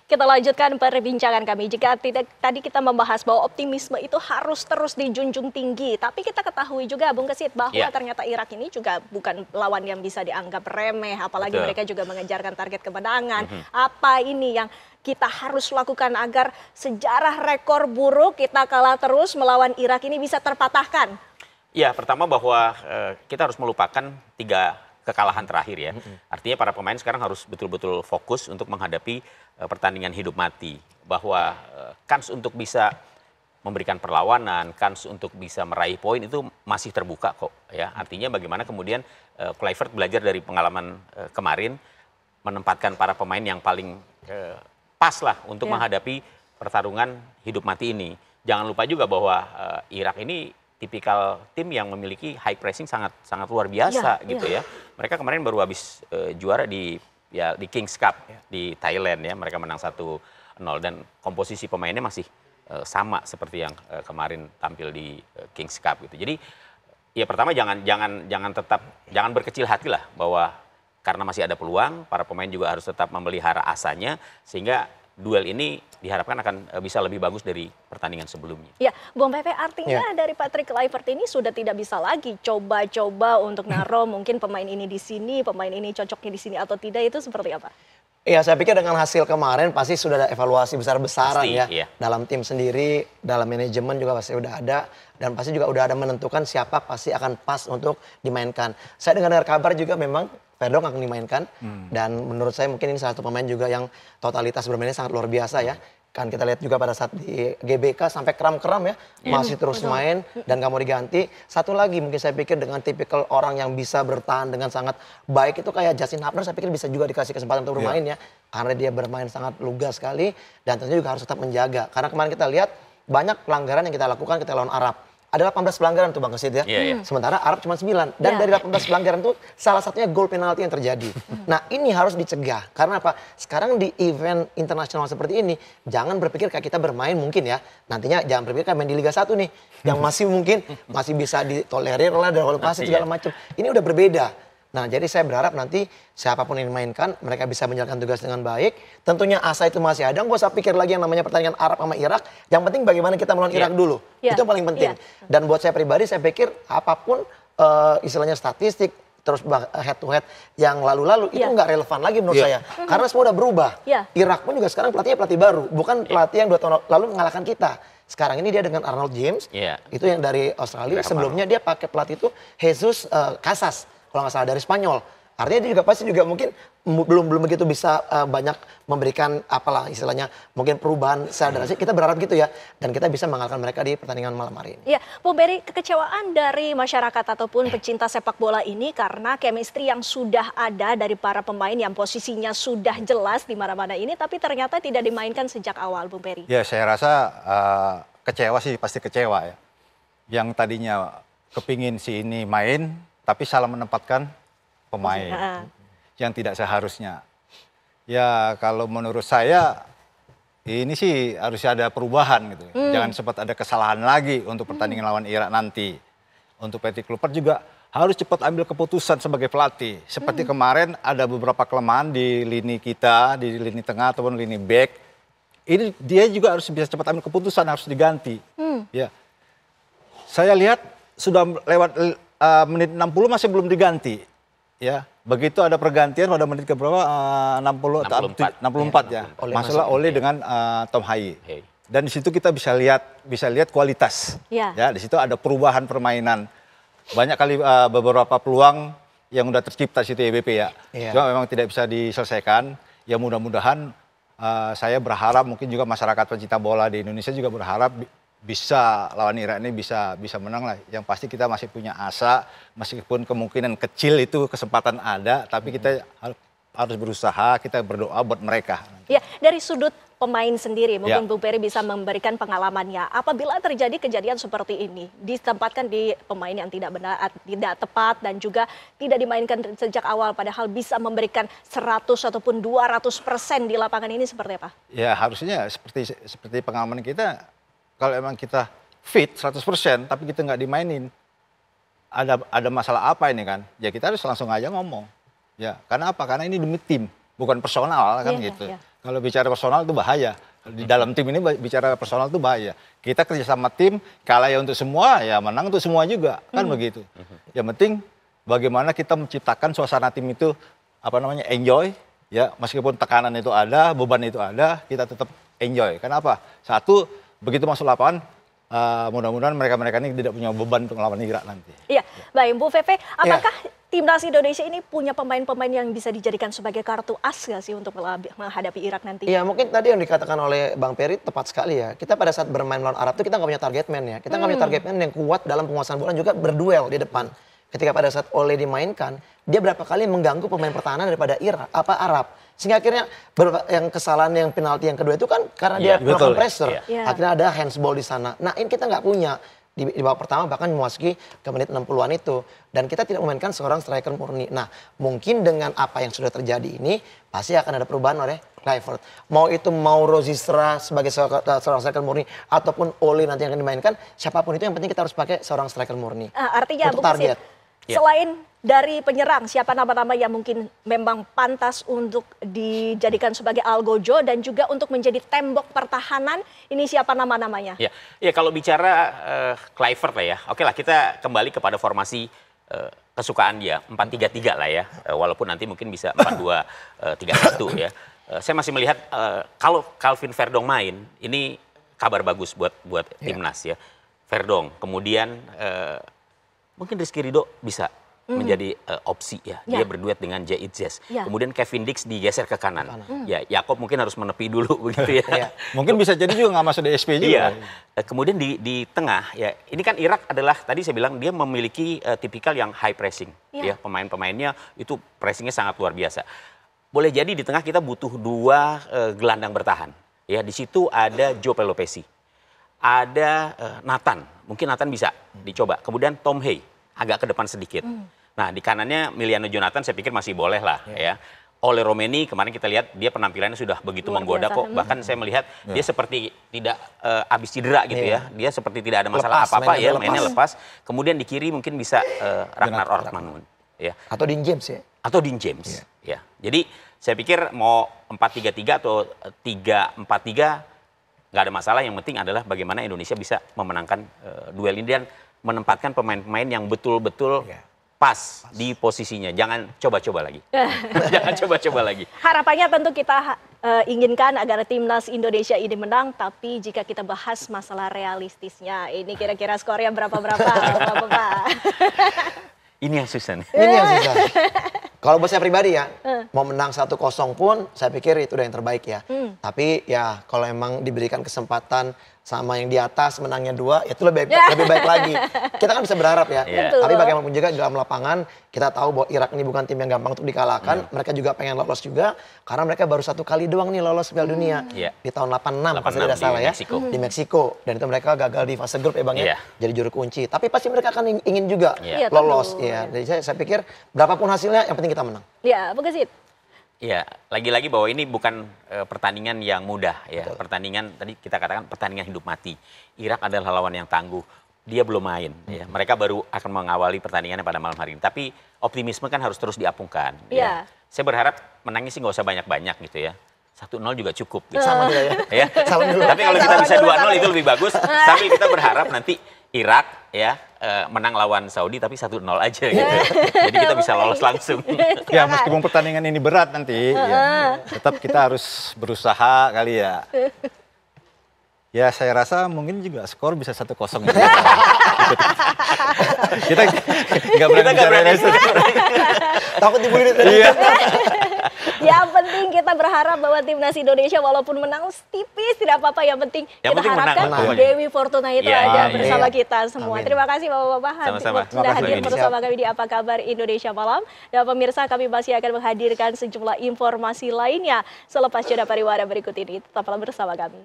Kita lanjutkan perbincangan kami. Jika tadi kita membahas bahwa optimisme itu harus terus dijunjung tinggi, tapi kita ketahui juga, Bung Kesit, bahwa ternyata Irak ini juga bukan lawan yang bisa dianggap remeh, apalagi mereka juga mengejarkan target kemenangan. Apa ini yang kita harus lakukan agar sejarah rekor buruk kita kalah terus melawan Irak ini bisa terpatahkan? Ya, pertama bahwa kita harus melupakan 3 kekalahan terakhir ya. Artinya para pemain sekarang harus betul-betul fokus untuk menghadapi pertandingan hidup mati. Bahwa kans untuk bisa memberikan perlawanan, kans untuk bisa meraih poin itu masih terbuka kok ya. Artinya bagaimana kemudian Kluivert belajar dari pengalaman kemarin, menempatkan para pemain yang paling pas lah untuk menghadapi pertarungan hidup mati ini. Jangan lupa juga bahwa Irak ini tipikal tim yang memiliki high pressing sangat luar biasa gitu ya. Mereka kemarin baru habis juara di Kings Cup di Thailand ya. Mereka menang 1-0 dan komposisi pemainnya masih sama seperti yang kemarin tampil di Kings Cup gitu. Jadi ya pertama jangan berkecil hati lah, bahwa karena masih ada peluang, para pemain juga harus tetap memelihara asanya sehingga duel ini diharapkan akan bisa lebih bagus dari pertandingan sebelumnya. Ya, Bung Pepe, artinya dari Patrick Kluivert ini sudah tidak bisa lagi coba-coba untuk naruh mungkin pemain ini di sini, pemain ini cocoknya di sini atau tidak, itu seperti apa? Iya, saya pikir dengan hasil kemarin pasti sudah ada evaluasi besar-besaran ya. Iya. Dalam tim sendiri, dalam manajemen juga pasti udah ada. Dan pasti juga udah ada menentukan siapa pasti akan pas untuk dimainkan. Saya dengar kabar juga memang Verdong akan dimainkan. Dan menurut saya mungkin ini salah satu pemain juga yang totalitas bermainnya sangat luar biasa ya. Kan kita lihat juga pada saat di GBK sampai kram-kram ya. Masih terus main dan gak mau diganti. Satu lagi mungkin saya pikir dengan tipikal orang yang bisa bertahan dengan sangat baik itu kayak Justin Hubner, saya pikir bisa juga dikasih kesempatan untuk bermain ya. Karena dia bermain sangat lugas sekali dan tentunya juga harus tetap menjaga. Karena kemarin kita lihat banyak pelanggaran yang kita lakukan kita lawan Arab. Ada 18 pelanggaran tuh Bang Kesit ya. Sementara Arab cuma 9. Dan dari 18 pelanggaran itu salah satunya gol penalti yang terjadi. Nah ini harus dicegah. Karena apa? Sekarang di event internasional seperti ini, jangan berpikir kayak kita bermain mungkin ya. Nantinya jangan berpikir kayak main di Liga 1 nih. Yang masih mungkin masih bisa ditolerir lah dari gol pasti segala macam. Ini udah berbeda. Nah, jadi saya berharap nanti siapapun yang dimainkan, mereka bisa menjalankan tugas dengan baik. Tentunya asa itu masih ada, nggak usah pikir lagi yang namanya pertandingan Arab sama Irak. Yang penting bagaimana kita melawan Irak dulu. Itu yang paling penting. Dan buat saya pribadi, saya pikir apapun istilahnya statistik, terus head to head yang lalu-lalu, itu nggak relevan lagi menurut saya. Karena semua udah berubah. Irak pun juga sekarang pelatihnya pelatih baru. Bukan pelatih yang 2 tahun lalu mengalahkan kita. Sekarang ini dia dengan Arnold James, itu yang dari Australia. Sebelumnya dia pakai pelatih itu Jesus Casas. Kalau nggak salah dari Spanyol. Artinya dia juga pasti juga mungkin belum begitu bisa banyak memberikan apalah istilahnya mungkin perubahan secara drastis. Kita berharap gitu ya, dan kita bisa mengalahkan mereka di pertandingan malam hari ini. Ya, Bung Berry, kekecewaan dari masyarakat ataupun pecinta sepak bola ini karena chemistry yang sudah ada dari para pemain yang posisinya sudah jelas di mana-mana ini, tapi ternyata tidak dimainkan sejak awal, Bung Berry. Ya, saya rasa kecewa sih, pasti kecewa ya. Yang tadinya kepingin si ini main, tapi salah menempatkan pemain yang tidak seharusnya. Ya kalau menurut saya ini sih harus ada perubahan gitu. Jangan sempat ada kesalahan lagi untuk pertandingan lawan Irak nanti. Untuk Patrick Kluivert juga harus cepat ambil keputusan sebagai pelatih. Seperti kemarin ada beberapa kelemahan di lini kita, di lini tengah ataupun lini back. Ini dia juga harus bisa cepat ambil keputusan, harus diganti. Ya, saya lihat sudah lewat menit 60 masih belum diganti. Ya, begitu ada pergantian pada menit ke berapa? 64 ya. Masalah Ole dengan Tom Haye. Dan di situ kita bisa lihat kualitas. Ya, di situ ada perubahan permainan. Banyak kali beberapa peluang yang udah tercipta situ EBP ya. Cuma memang tidak bisa diselesaikan. Ya mudah-mudahan saya berharap mungkin juga masyarakat pencinta bola di Indonesia juga berharap bisa lawan Irak ini bisa menang lah. Yang pasti kita masih punya asa, meskipun kemungkinan kecil itu kesempatan ada, tapi kita harus berusaha, kita berdoa buat mereka. Ya, dari sudut pemain sendiri, mungkin Bung Berry bisa memberikan pengalamannya. Apabila terjadi kejadian seperti ini, ditempatkan di pemain yang tidak benar, tidak tepat, dan juga tidak dimainkan sejak awal, padahal bisa memberikan 100 ataupun 200% di lapangan ini, seperti apa? Ya, harusnya seperti pengalaman kita. Kalau emang kita fit 100% tapi kita nggak dimainin, ada masalah apa ini kan? Ya kita harus langsung aja ngomong. Ya, karena apa? Karena ini demi tim, bukan personal kan gitu. Kalau bicara personal itu bahaya. Di dalam tim ini bicara personal itu bahaya. Kita kerja sama tim, kalah ya untuk semua, ya menang untuk semua juga, kan begitu. Yang penting bagaimana kita menciptakan suasana tim itu enjoy, ya meskipun tekanan itu ada, beban itu ada, kita tetap enjoy. Kenapa? Satu, begitu masuk lapangan, mudah-mudahan mereka-mereka ini tidak punya beban untuk melawan Irak nanti. Iya, baik Bu Feve, apakah timnas Indonesia ini punya pemain-pemain yang bisa dijadikan sebagai kartu as nggak sih untuk menghadapi Irak nanti? Iya, mungkin tadi yang dikatakan oleh Bang Peri tepat sekali ya. Kita pada saat bermain melawan Arab itu kita nggak punya target man ya. Kita nggak punya target man yang kuat dalam penguasaan bola juga berduel di depan. Ketika pada saat Ole dimainkan, dia berapa kali mengganggu pemain pertahanan daripada Arab. Sehingga akhirnya yang kesalahan yang penalti yang kedua itu kan karena dia melakukan pressure. Akhirnya ada handsball di sana. Nah, ini kita nggak punya. Di babak pertama bahkan memasuki ke menit 60-an itu. Dan kita tidak memainkan seorang striker murni. Nah, mungkin dengan apa yang sudah terjadi ini, pasti akan ada perubahan oleh Kluivert. Mau itu Mauro Zistra sebagai seorang striker murni, ataupun Ole nanti yang akan dimainkan, siapapun itu yang penting kita harus pakai seorang striker murni. Artinya, untuk target. Selain dari penyerang, siapa nama-nama yang mungkin memang pantas untuk dijadikan sebagai algojo dan juga untuk menjadi tembok pertahanan, ini siapa nama-namanya? Ya kalau bicara Kluivert lah ya, oke lah kita kembali kepada formasi kesukaan dia, 4-3-3 lah ya, walaupun nanti mungkin bisa 4-2-3-1 ya. Saya masih melihat kalau Calvin Verdong main, ini kabar bagus buat timnas ya. Verdong, kemudian mungkin Rizky Ridho bisa menjadi opsi ya. Dia berduet dengan Jay Itzes. Kemudian Kevin Dix digeser ke kanan. Ya, Yakob mungkin harus menepi dulu begitu ya. Mungkin bisa jadi juga nggak masuk di SP juga. Kemudian di tengah ya, ini kan Irak adalah tadi saya bilang dia memiliki tipikal yang high pressing. Ya, pemain-pemainnya itu pressingnya sangat luar biasa. Boleh jadi di tengah kita butuh 2 gelandang bertahan. Ya, di situ ada Joe Pelopesi. Ada Nathan, mungkin Nathan bisa dicoba. Kemudian Tom Hay agak ke depan sedikit. Nah, di kanannya Miliano Jonathan saya pikir masih boleh lah ya. Ole Romeni kemarin kita lihat dia penampilannya sudah begitu menggoda kok. Bahkan saya melihat dia seperti tidak habis cedera gitu ya. Dia seperti tidak ada masalah apa-apa ya, mainnya lepas. Kemudian di kiri mungkin bisa Ragnar Ortmann ya. Atau Dean James ya. Atau Dean James ya. Jadi saya pikir mau 4-3-3 atau 3-4-3 nggak ada masalah, yang penting adalah bagaimana Indonesia bisa memenangkan duel ini dan menempatkan pemain-pemain yang betul-betul pas di posisinya. Jangan coba-coba lagi. Jangan coba-coba lagi. Harapannya tentu kita inginkan agar timnas Indonesia ini menang, tapi jika kita bahas masalah realistisnya, ini kira-kira skornya berapa-berapa, Bapak-bapak? Ini yang susah nih. Ini yang susah. Kalau buat saya pribadi ya, mau menang 1-0 pun saya pikir itu udah yang terbaik ya. Tapi ya kalau emang diberikan kesempatan sama yang di atas menangnya 2, itu lebih baik lagi. Kita kan bisa berharap ya. Tapi bagaimanapun juga di dalam lapangan kita tahu bahwa Irak ini bukan tim yang gampang untuk dikalahkan. Mereka juga pengen lolos juga karena mereka baru 1 kali doang nih lolos Piala Dunia di tahun 86 kalau tidak salah ya, di Meksiko. Dan itu mereka gagal di fase grup ya Bang ya, jadi juru kunci. Tapi pasti mereka akan ingin juga lolos ya. Jadi saya pikir berapapun hasilnya yang penting kita menang. Ya, Bung Gesit. Ya, lagi-lagi bahwa ini bukan pertandingan yang mudah ya. Pertandingan tadi kita katakan pertandingan hidup mati. Irak adalah lawan yang tangguh. Dia belum main ya. Mereka baru akan mengawali pertandingannya pada malam hari ini. Tapi optimisme kan harus terus diapungkan ya. Saya berharap menangnya sih nggak usah banyak-banyak gitu ya. 1-0 juga cukup gitu. Sama juga ya. Tapi kalau kita bisa 2-0 itu lebih bagus. Tapi kita berharap nanti Irak ya menang lawan Saudi tapi 1-0 aja gitu. Jadi kita bisa lolos langsung. Ya meskipun pertandingan ini berat nanti, ya, tetap kita harus berusaha kali ya. Ya saya rasa mungkin juga skor bisa 1-0. Kita nggak berani bicara. Takut dibully. Yang penting kita berharap bahwa timnas Indonesia walaupun menang tipis tidak apa-apa, yang penting kita harapkan Dewi Fortuna itu ada bersama kita semua. Terima kasih Bapak-bapak sudah hadir bersama kami di Apa Kabar Indonesia Malam. Dan pemirsa, kami masih akan menghadirkan sejumlah informasi lainnya selepas jeda pariwara berikut ini. Tetaplah bersama kami.